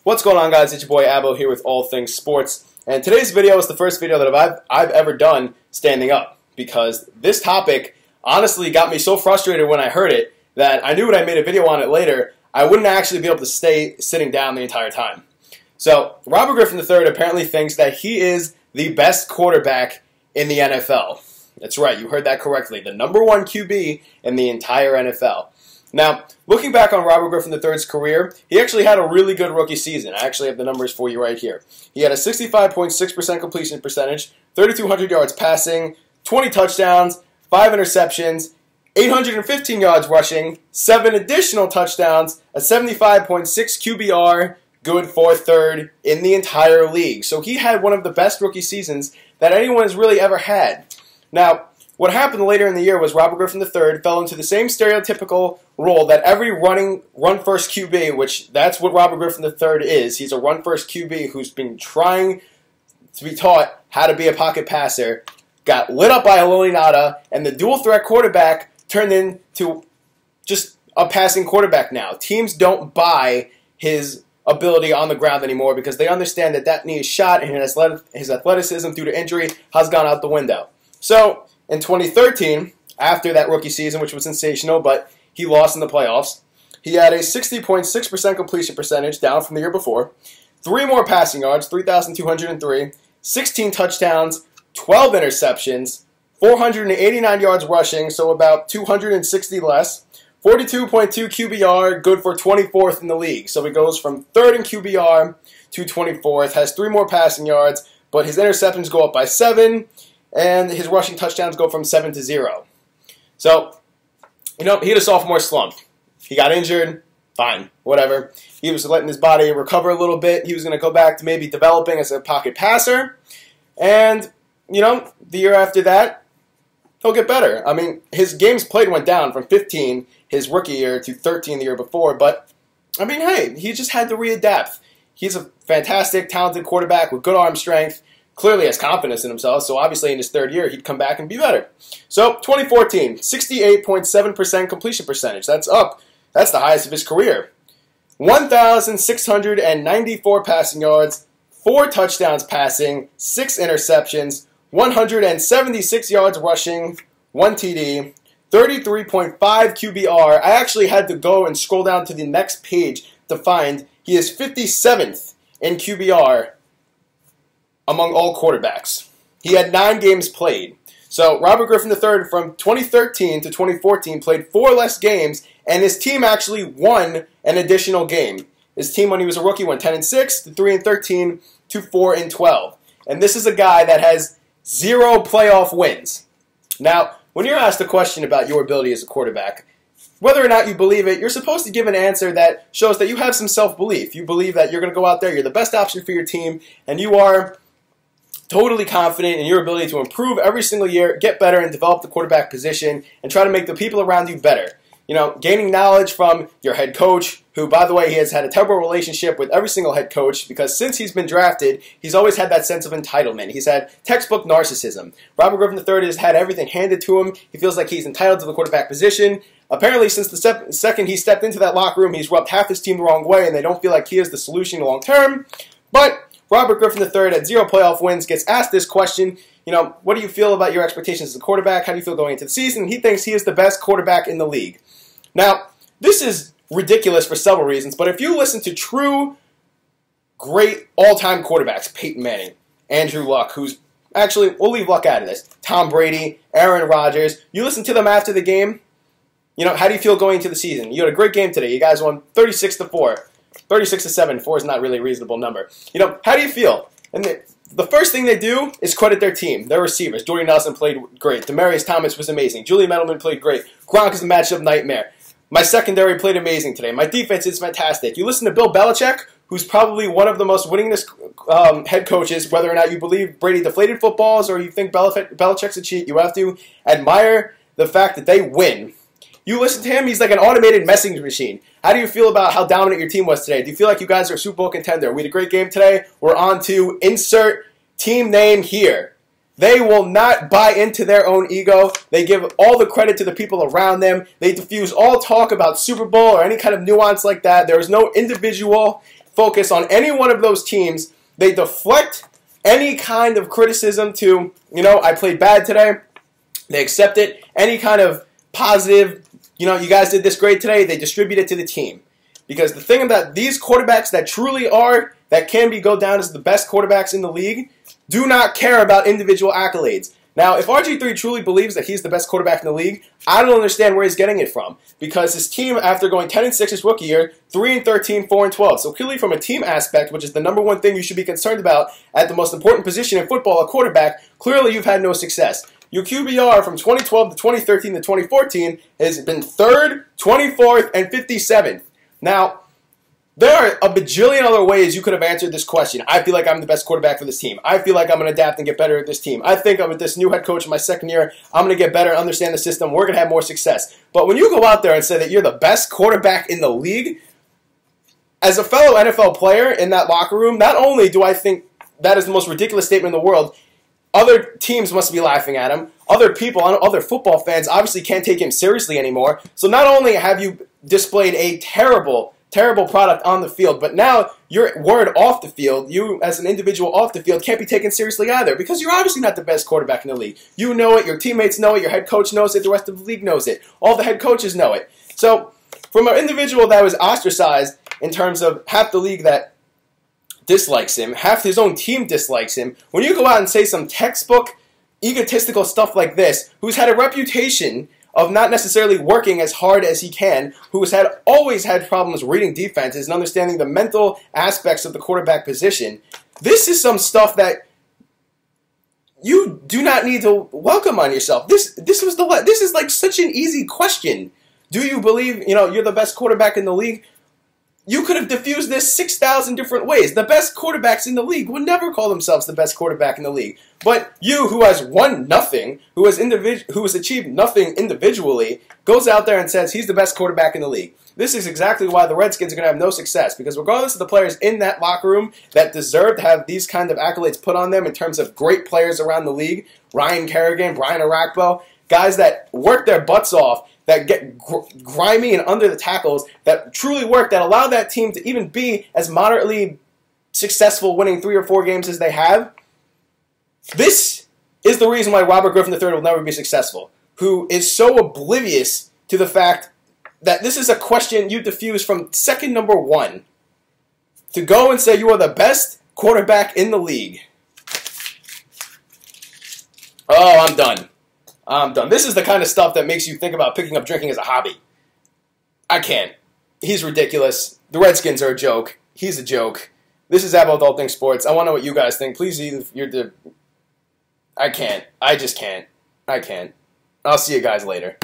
What's going on, guys? It's your boy Abo here with All Things Sports, and today's video is the first video that I've ever done standing up, because this topic honestly got me so frustrated when I heard it that I knew when I made a video on it later, I wouldn't actually be able to stay sitting down the entire time. So, Robert Griffin III apparently thinks that he is the best quarterback in the NFL. That's right, you heard that correctly. The #1 QB in the entire NFL. Now, looking back on Robert Griffin III's career, he actually had a really good rookie season. I actually have the numbers for you right here. He had a 65.6% completion percentage, 3,200 yards passing, 20 touchdowns, 5 interceptions, 815 yards rushing, 7 additional touchdowns, a 75.6 QBR, good for third in the entire league. So he had one of the best rookie seasons that anyone has really ever had. Now, what happened later in the year was Robert Griffin III fell into the same stereotypical role that every run-first QB, which that's what Robert Griffin III is. He's a run-first QB who's been trying to be taught how to be a pocket passer, got lit up by Haloti Ngata, and the dual-threat quarterback turned into just a passing quarterback now. Teams don't buy his ability on the ground anymore because they understand that that knee is shot and his athleticism due to injury has gone out the window. So, in 2013, after that rookie season, which was sensational, but he lost in the playoffs, he had a 60.6% completion percentage, down from the year before, 3 more passing yards, 3,203, 16 touchdowns, 12 interceptions, 489 yards rushing, so about 260 less, 42.2 QBR, good for 24th in the league. So he goes from 3rd in QBR to 24th, has 3 more passing yards, but his interceptions go up by 7, and his rushing touchdowns go from 7 to 0. So, he had a sophomore slump. He got injured, fine, whatever. He was letting his body recover a little bit. He was going to go back to maybe developing as a pocket passer. And, the year after that, he'll get better. I mean, his games played went down from 15 his rookie year to 13 the year before. But, I mean, hey, he just had to readapt. He's a fantastic, talented quarterback with good arm strength. Clearly has confidence in himself, so obviously in his 3rd year, he'd come back and be better. So, 2014, 68.7% completion percentage. That's up. That's the highest of his career. 1,694 passing yards, 4 touchdowns passing, 6 interceptions, 176 yards rushing, 1 TD, 33.5 QBR. I actually had to go and scroll down to the next page to find he is 57th in QBR among all quarterbacks. He had 9 games played. So Robert Griffin III from 2013 to 2014 played 4 less games, and his team actually won an additional game. His team, when he was a rookie, went 10-6 to 3-13 to 4-12. And this is a guy that has 0 playoff wins. Now, when you're asked a question about your ability as a quarterback, whether or not you believe it, you're supposed to give an answer that shows that you have some self-belief. You believe that you're going to go out there, you're the best option for your team, and you are totally confident in your ability to improve every single year, get better, and develop the quarterback position, and try to make the people around you better. Gaining knowledge from your head coach, who, by the way, he has had a terrible relationship with every single head coach, because since he's been drafted, he's always had that sense of entitlement. He's had textbook narcissism. Robert Griffin III has had everything handed to him. He feels like he's entitled to the quarterback position. Apparently, since the second he stepped into that locker room, he's rubbed half his team the wrong way, and they don't feel like he is the solution long term. But Robert Griffin III at 0 playoff wins gets asked this question, what do you feel about your expectations as a quarterback? How do you feel going into the season? And he thinks he is the best quarterback in the league. Now, this is ridiculous for several reasons, but if you listen to true, great all-time quarterbacks, Peyton Manning, Andrew Luck, who's actually, we'll leave Luck out of this, Tom Brady, Aaron Rodgers, you listen to them after the game, how do you feel going into the season? You had a great game today. You guys won 36-4. 36-7, 4 is not really a reasonable number. How do you feel? And the first thing they do is credit their team, their receivers. Jordy Nelson played great. Demaryius Thomas was amazing. Julian Edelman played great. Gronk is a matchup nightmare. My secondary played amazing today. My defense is fantastic. You listen to Bill Belichick, who's probably one of the most winningest head coaches, whether or not you believe Brady deflated footballs or you think Belichick's a cheat, you have to admire the fact that they win. You listen to him, he's like an automated messaging machine. How do you feel about how dominant your team was today? Do you feel like you guys are a Super Bowl contender? We had a great game today. We're on to insert team name here. They will not buy into their own ego. They give all the credit to the people around them. They diffuse all talk about Super Bowl or any kind of nuance like that. There is no individual focus on any one of those teams. They deflect any kind of criticism to, I played bad today. They accept it. Any kind of positive, you guys did this great today, they distribute it to the team. Because the thing about these quarterbacks that truly that can go down as the best quarterbacks in the league, do not care about individual accolades. Now, if RG3 truly believes that he's the best quarterback in the league, I don't understand where he's getting it from. Because his team, after going 10-6 his rookie year, 3-13, 4-12. So clearly from a team aspect, which is the number one thing you should be concerned about at the most important position in football, a quarterback, clearly you've had no success. Your QBR from 2012 to 2013 to 2014 has been 3rd, 24th, and 57th. Now, there are a bajillion other ways you could have answered this question. I feel like I'm the best quarterback for this team. I feel like I'm going to adapt and get better at this team. I think with this new head coach in my second year, I'm going to get better, understand the system. We're going to have more success. But when you go out there and say that you're the best quarterback in the league, as a fellow NFL player in that locker room, not only do I think that is the most ridiculous statement in the world, other teams must be laughing at him. Other people, other football fans obviously can't take him seriously anymore. So not only have you displayed a terrible product on the field, but now your word off the field, you as an individual off the field, can't be taken seriously either, because you're obviously not the best quarterback in the league. You know it, your teammates know it, your head coach knows it, the rest of the league knows it. All the head coaches know it. So from an individual that was ostracized in terms of half the league that dislikes him, half his own team dislikes him, when you go out and say some textbook egotistical stuff like this, who's had a reputation of not necessarily working as hard as he can, who has always had problems reading defenses and understanding the mental aspects of the quarterback position, this is some stuff that you do not need to welcome on yourself. This is like such an easy question. Do you believe you're the best quarterback in the league? You could have diffused this 6,000 different ways. The best quarterbacks in the league would never call themselves the best quarterback in the league. But you, who has won nothing, who has achieved nothing individually, goes out there and says he's the best quarterback in the league. This is exactly why the Redskins are going to have no success. Because regardless of the players in that locker room that deserve to have these kind of accolades put on them in terms of great players around the league, Ryan Kerrigan, Brian Arakpo, guys that work their butts off, that get grimy and under the tackles, that truly work, that allow that team to even be as moderately successful winning 3 or 4 games as they have. This is the reason why Robert Griffin III will never be successful, who is so oblivious to the fact that this is a question you diffuse from second number 1 to go and say you are the best quarterback in the league. Oh, I'm done. I'm done. This is the kind of stuff that makes you think about picking up drinking as a hobby. I can't. He's ridiculous. The Redskins are a joke. He's a joke. This is About All Things Sports. I want to know what you guys think. Please, I can't. I just can't. I can't. I'll see you guys later.